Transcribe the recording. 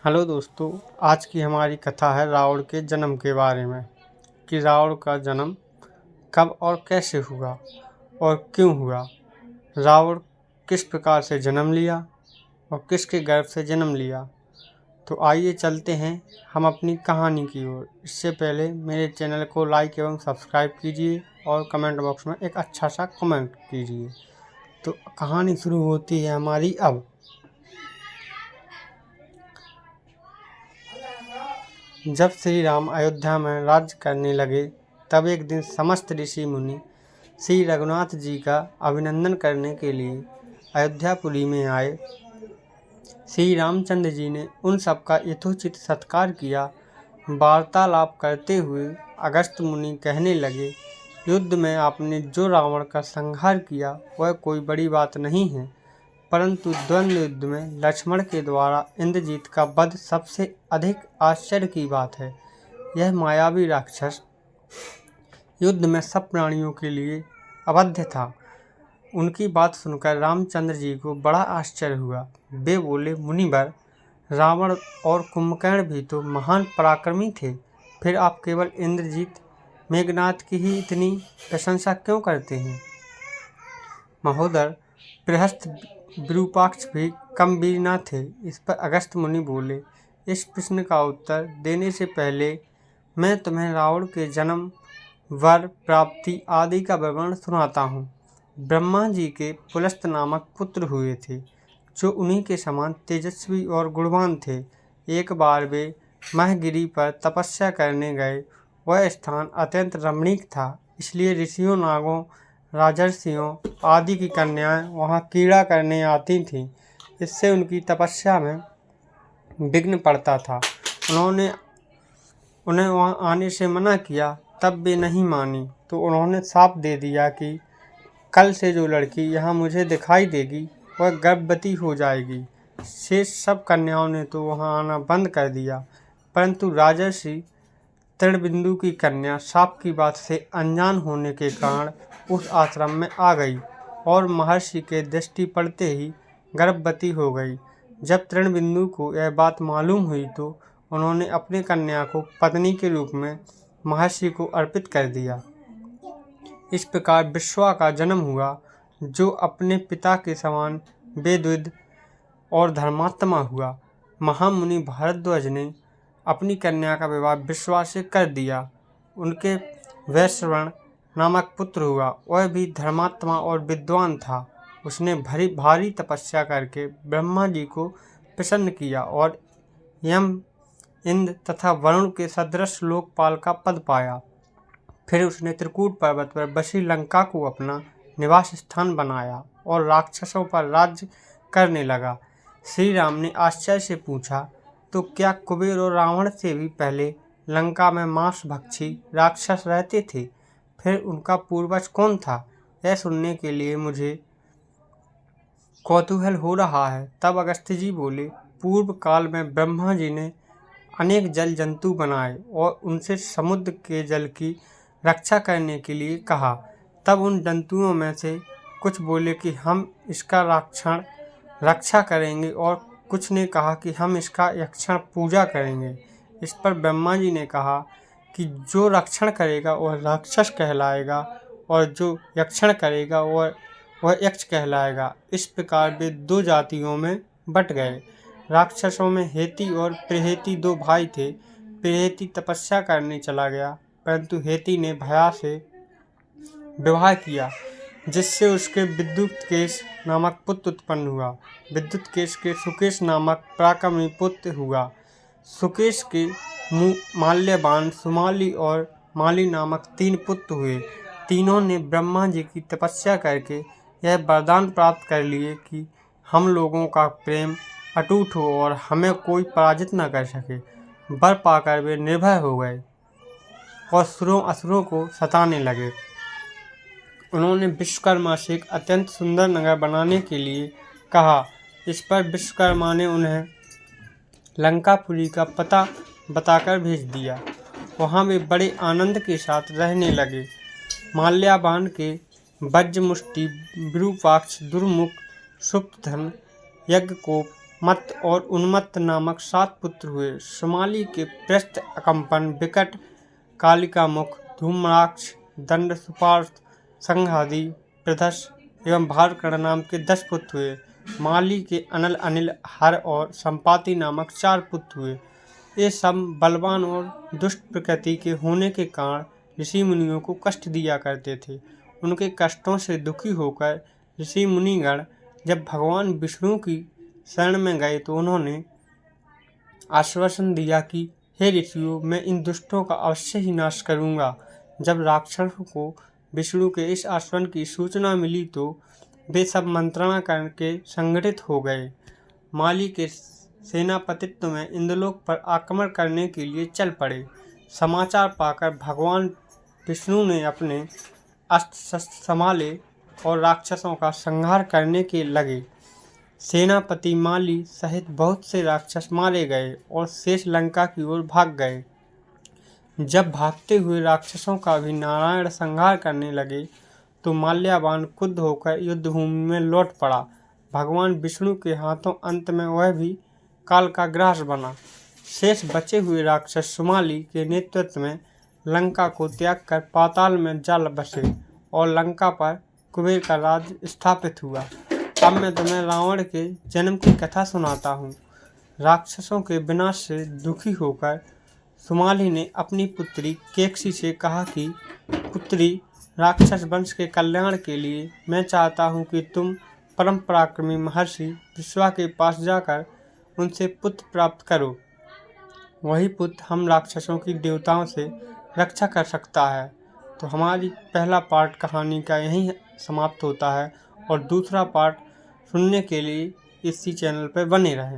Hello दोस्तों, आज की हमारी कथा है रावण के जन्म के बारे में कि रावण का जन्म कब और कैसे हुआ और क्यों हुआ। रावण किस प्रकार से जन्म लिया और किसके गर्भ से जन्म लिया। तो आइए चलते हैं हम अपनी कहानी की ओर। इससे पहले मेरे चैनल को लाइक एवं सब्सक्राइब कीजिए और कमेंट बॉक्स में एक अच्छा सा कमेंट कीजिए। तो कहानी शुरू होती है हमारी अब। जब श्री राम अयोध्या में राज्य करने लगे तब एक दिन समस्त ऋषि मुनि श्री रघुनाथ जी का अभिनंदन करने के लिए अयोध्यापुरी में आए। श्री रामचंद्र जी ने उन सबका यथोचित सत्कार किया। वार्तालाप करते हुए अगस्त्य मुनि कहने लगे, युद्ध में आपने जो रावण का संहार किया वह कोई बड़ी बात नहीं है, परंतु द्वंद्व युद्ध में लक्ष्मण के द्वारा इंद्रजीत का वध सबसे अधिक आश्चर्य की बात है। यह मायावी राक्षस युद्ध में सब प्राणियों के लिए अवध्य था। उनकी बात सुनकर रामचंद्र जी को बड़ा आश्चर्य हुआ। वे बोले, मुनिवर, रावण और कुंभकर्ण भी तो महान पराक्रमी थे, फिर आप केवल इंद्रजीत मेघनाद की ही इतनी प्रशंसा क्यों करते हैं। महोदर, बृहस्थ विरूपाक्ष भी कम वीर न थे। इस पर अगस्त्य मुनि बोले, इस प्रश्न का उत्तर देने से पहले मैं तुम्हें रावण के जन्म, वर प्राप्ति आदि का विवरण सुनाता हूँ। ब्रह्मा जी के पुलस्त नामक पुत्र हुए थे, जो उन्हीं के समान तेजस्वी और गुणवान थे। एक बार वे महगिरी पर तपस्या करने गए। वह स्थान अत्यंत रमणीक था, इसलिए ऋषियों, नागों, राजर्षियों आदि की कन्याएं वहां क्रीड़ा करने आती थीं। इससे उनकी तपस्या में विघ्न पड़ता था। उन्होंने उन्हें वहां आने से मना किया, तब वे नहीं मानी तो उन्होंने शाप दे दिया कि कल से जो लड़की यहाँ मुझे दिखाई देगी वह गर्भवती हो जाएगी। शेष सब कन्याओं ने तो वहाँ आना बंद कर दिया, परंतु राजर्षि तृणबिंदु की कन्या शाप की बात से अनजान होने के कारण उस आश्रम में आ गई और महर्षि के दृष्टि पड़ते ही गर्भवती हो गई। जब तृणबिंदु को यह बात मालूम हुई तो उन्होंने अपनी कन्या को पत्नी के रूप में महर्षि को अर्पित कर दिया। इस प्रकार विश्वा का जन्म हुआ, जो अपने पिता के समान वेदविद और धर्मात्मा हुआ। महामुनि भारद्वाज ने अपनी कन्या का विवाह विश्वा से कर दिया। उनके वैश्रवण नामक पुत्र हुआ। वह भी धर्मात्मा और विद्वान था। उसने भारी तपस्या करके ब्रह्मा जी को प्रसन्न किया और यम, इंद्र तथा वरुण के सदृश लोकपाल का पद पाया। फिर उसने त्रिकूट पर्वत पर बसी लंका को अपना निवास स्थान बनाया और राक्षसों पर राज्य करने लगा। श्री राम ने आश्चर्य से पूछा, तो क्या कुबेर और रावण से भी पहले लंका में मांस भक्षी राक्षस रहते थे? फिर उनका पूर्वज कौन था? यह सुनने के लिए मुझे कौतूहल हो रहा है। तब अगस्त्य जी बोले, पूर्व काल में ब्रह्मा जी ने अनेक जल जंतु बनाए और उनसे समुद्र के जल की रक्षा करने के लिए कहा। तब उन जंतुओं में से कुछ बोले कि हम इसका रक्षा करेंगे और कुछ ने कहा कि हम इसका यक्षण पूजा करेंगे। इस पर ब्रह्मा जी ने कहा कि जो रक्षण करेगा वह राक्षस कहलाएगा और जो यक्षण करेगा वह यक्ष कहलाएगा। इस प्रकार वे दो जातियों में बट गए। राक्षसों में हेति और प्रहेति दो भाई थे। प्रहेति तपस्या करने चला गया, परंतु हेति ने भया से विवाह किया, जिससे उसके विद्युत्केश नामक पुत्र उत्पन्न हुआ। विद्युत्केश के सुकेश नामक पराक्रमी पुत्र हुआ। सुकेश के माल्यवान, सुमाली और माली नामक 3 पुत्र हुए। तीनों ने ब्रह्मा जी की तपस्या करके यह वरदान प्राप्त कर लिए कि हम लोगों का प्रेम अटूट हो और हमें कोई पराजित न कर सके। वर पाकर वे निर्भय हो गए और सुरों असुरों को सताने लगे। उन्होंने विश्वकर्मा से एक अत्यंत सुंदर नगर बनाने के लिए कहा। इस पर विश्वकर्मा ने उन्हें लंकापुरी का पता बताकर भेज दिया। वहाँ वे बड़े आनंद के साथ रहने लगे। माल्यावान के वज्रमुष्टि, विरूपाक्ष, दुर्मुख, सुप्तधन, यज्ञकोप, मत्त और उन्मत्त नामक 7 पुत्र हुए। सुमाली के पृष्ठ अकम्पन, विकट, कालिकामुख, धूम्राक्ष, दंड, सुपार्थ, संघादि, प्रदस एवं भारकर्ण नाम के 10 पुत्र हुए। माली के अनल, अनिल, हर और संपाति नामक 4 पुत्र हुए। ये सब बलवान और दुष्ट प्रकृति के होने के कारण ऋषि मुनियों को कष्ट दिया करते थे। उनके कष्टों से दुखी होकर ऋषि मुनिगण जब भगवान विष्णु की शरण में गए तो उन्होंने आश्वासन दिया कि हे ऋषियों, मैं इन दुष्टों का अवश्य ही नाश करूंगा। जब राक्षसों को विष्णु के इस आश्वासन की सूचना मिली तो वे सब मंत्रणा करके संगठित हो गए। माली के सेनापतित्व में इंद्रलोक पर आक्रमण करने के लिए चल पड़े। समाचार पाकर भगवान विष्णु ने अपने अस्त्र शस्त्र संभाले और राक्षसों का संहार करने के लगे। सेनापति माली सहित बहुत से राक्षस मारे गए और शेष लंका की ओर भाग गए। जब भागते हुए राक्षसों का भी नारायण संहार करने लगे तो माल्यावान क्रुद्ध होकर युद्ध भूमि में लौट पड़ा। भगवान विष्णु के हाथों अंत में वह भी काल का ग्रास बना। शेष बचे हुए राक्षस सुमाली के नेतृत्व में लंका को त्याग कर पाताल में जा बसे और लंका पर कुबेर का राज स्थापित हुआ। अब मैं तुम्हें रावण के जन्म की कथा सुनाता हूँ। राक्षसों के विनाश से दुखी होकर सुमाली ने अपनी पुत्री केकसी से कहा कि पुत्री, राक्षस वंश के कल्याण के लिए मैं चाहता हूँ कि तुम परम पराक्रमी महर्षि विश्वा के पास जाकर उनसे पुत्र प्राप्त करो। वही पुत्र हम राक्षसों की देवताओं से रक्षा कर सकता है। तो हमारी पहला पार्ट कहानी का यहीं समाप्त होता है और दूसरा पार्ट सुनने के लिए इसी चैनल पर बने रहें।